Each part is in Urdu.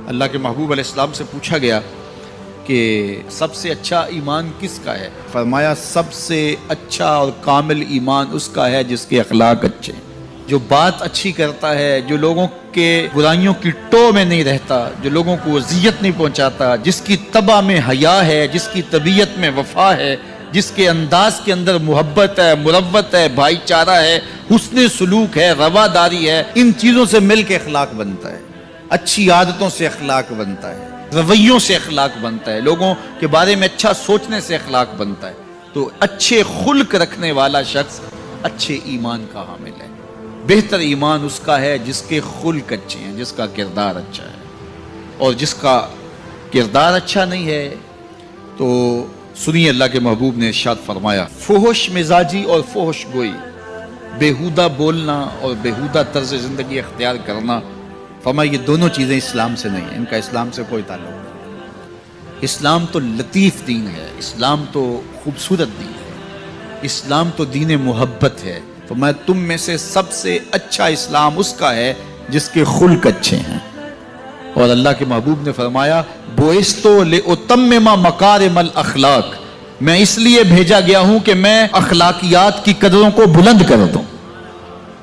اللہ کے محبوب علیہ السلام سے پوچھا گیا کہ سب سے اچھا ایمان کس کا ہے؟ فرمایا سب سے اچھا اور کامل ایمان اس کا ہے جس کے اخلاق اچھے ہیں، جو بات اچھی کرتا ہے، جو لوگوں کے برائیوں کی ٹو میں نہیں رہتا، جو لوگوں کو اذیت نہیں پہنچاتا، جس کی طبع میں حیا ہے، جس کی طبیعت میں وفا ہے، جس کے انداز کے اندر محبت ہے، مروت ہے، بھائی چارہ ہے، حسن سلوک ہے، رواداری ہے۔ ان چیزوں سے مل کے اخلاق بنتا ہے، اچھی عادتوں سے اخلاق بنتا ہے، رویوں سے اخلاق بنتا ہے، لوگوں کے بارے میں اچھا سوچنے سے اخلاق بنتا ہے۔ تو اچھے خلق رکھنے والا شخص اچھے ایمان کا حامل ہے۔ بہتر ایمان اس کا ہے جس کے خلق اچھے ہیں، جس کا کردار اچھا ہے، اور جس کا کردار اچھا نہیں ہے تو سنیے اللہ کے محبوب نے ارشاد فرمایا، فحش مزاجی اور فحش گوئی، بیہودہ بولنا اور بیہودہ طرز زندگی اختیار کرنا، فرمایا یہ دونوں چیزیں اسلام سے نہیں ہیں، ان کا اسلام سے کوئی تعلق نہیں۔ اسلام تو لطیف دین ہے، اسلام تو خوبصورت دین ہے، اسلام تو دین محبت ہے۔ فرمایا تم میں سے سب سے اچھا اسلام اس کا ہے جس کے خلق اچھے ہیں۔ اور اللہ کے محبوب نے فرمایا بُعِثْتُ لِأُتَمِّمَ مَكَارِمَ الْأَخْلَاقِ، میں اس لیے بھیجا گیا ہوں کہ میں اخلاقیات کی قدروں کو بلند کر دوں،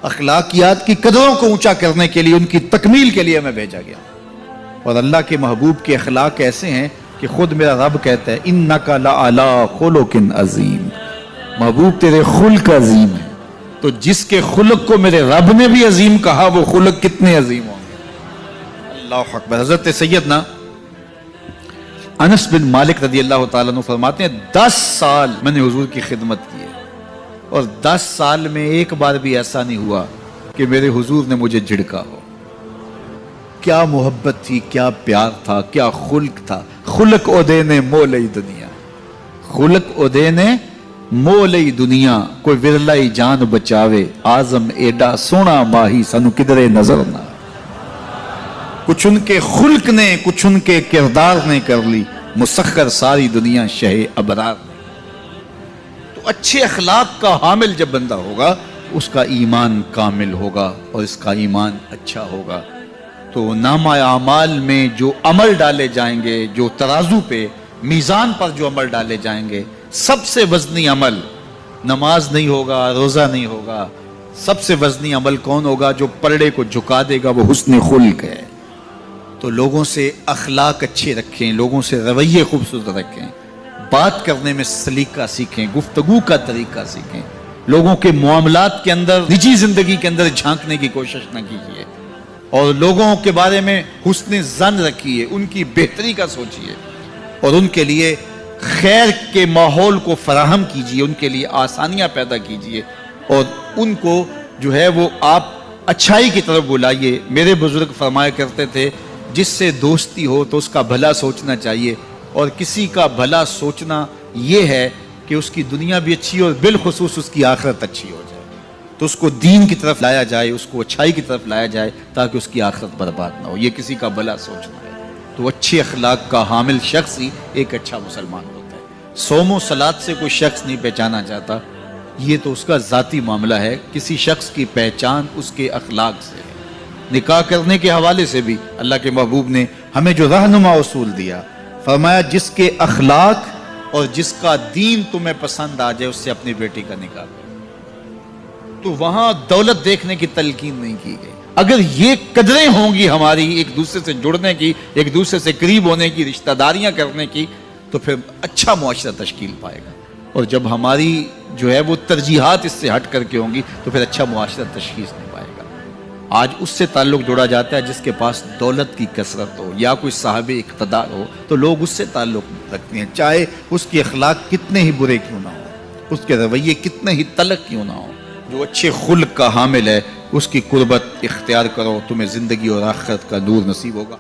اخلاقیات کی قدروں کو اونچا کرنے کے لیے، ان کی تکمیل کے لیے میں بھیجا گیا۔ اور اللہ کے محبوب کے اخلاق ایسے ہیں کہ خود میرا رب کہتا ہے اِنَّكَ لَعَلَىٰ خُلُقٍ عَظِيمٍ، محبوب تیرے خلق عظیم ہے۔ تو جس کے خلق کو میرے رب نے بھی عظیم کہا، وہ خلق کتنے عظیم ہوں گے۔ اللہ اکبر۔ حضرت سیدنا انس بن مالک رضی اللہ تعالیٰ عنہ فرماتے ہیں 10 سال میں نے حضور کی خدمت کی ہے، اور 10 سال میں ایک بار بھی ایسا نہیں ہوا کہ میرے حضور نے مجھے جھڑکا ہو۔ کیا محبت تھی، کیا پیار تھا، کیا خلق تھا۔ خلق اودے نے مولئی دنیا، خلق اودے نے مولئی دنیا، کوئی ورلائی جان بچاوے، آزم ایڈا سونا ماہی سانو کدرے نظر نہ۔ کچھ ان کے خلق نے، کچھ ان کے کردار نے کر لی مسخر ساری دنیا شہ ابرار نے۔ تو اچھے اخلاق کا حامل جب بندہ ہوگا اس کا ایمان کامل ہوگا، اور اس کا ایمان اچھا ہوگا تو نامہ اعمال میں جو عمل ڈالے جائیں گے، جو ترازو پہ میزان پر جو عمل ڈالے جائیں گے، سب سے وزنی عمل نماز نہیں ہوگا، روزہ نہیں ہوگا۔ سب سے وزنی عمل کون ہوگا؟ جو پلڑے کو جھکا دے گا، وہ حسن خلق ہے۔ تو لوگوں سے اخلاق اچھے رکھیں، لوگوں سے رویے خوبصورت رکھیں، بات کرنے میں سلیقہ سیکھیں، گفتگو کا طریقہ سیکھیں، لوگوں کے معاملات کے اندر، نجی زندگی کے اندر جھانکنے کی کوشش نہ کیجیے، اور لوگوں کے بارے میں حسن ظن رکھیے، ان کی بہتری کا سوچیے، اور ان کے لیے خیر کے ماحول کو فراہم کیجیے، ان کے لیے آسانیاں پیدا کیجیے، اور ان کو جو ہے وہ آپ اچھائی کی طرف بلائیے۔ میرے بزرگ فرمایا کرتے تھے جس سے دوستی ہو تو اس کا بھلا سوچنا چاہیے، اور کسی کا بھلا سوچنا یہ ہے کہ اس کی دنیا بھی اچھی ہو، بالخصوص اس کی آخرت اچھی ہو جائے، تو اس کو دین کی طرف لایا جائے، اس کو اچھائی کی طرف لایا جائے تاکہ اس کی آخرت برباد نہ ہو۔ یہ کسی کا بھلا سوچنا ہے۔ تو اچھے اخلاق کا حامل شخص ہی ایک اچھا مسلمان ہوتا ہے۔ صوم و صلات سے کوئی شخص نہیں پہچانا جاتا، یہ تو اس کا ذاتی معاملہ ہے۔ کسی شخص کی پہچان اس کے اخلاق سے ہے۔ نکاح کرنے کے حوالے سے بھی اللہ کے محبوب نے ہمیں جو رہنما اصول دیا، فرمایا جس کے اخلاق اور جس کا دین تمہیں پسند آ جائے اس سے اپنی بیٹی کا نکاح کرو۔ تو وہاں دولت دیکھنے کی تلقین نہیں کی گئی۔ اگر یہ قدریں ہوں گی ہماری، ایک دوسرے سے جڑنے کی، ایک دوسرے سے قریب ہونے کی، رشتہ داریاں کرنے کی، تو پھر اچھا معاشرہ تشکیل پائے گا۔ اور جب ہماری جو ہے وہ ترجیحات اس سے ہٹ کر کے ہوں گی تو پھر اچھا معاشرہ تشخیص نہیں پائے گا۔ آج اس سے تعلق جوڑا جاتا ہے جس کے پاس دولت کی کثرت ہو یا کوئی صاحب اقتدار ہو، تو لوگ اس سے تعلق رکھتے ہیں، چاہے اس کے اخلاق کتنے ہی برے کیوں نہ ہو، اس کے رویے کتنے ہی تلخ کیوں نہ ہو۔ جو اچھے خلق کا حامل ہے اس کی قربت اختیار کرو، تمہیں زندگی اور آخرت کا نور نصیب ہوگا۔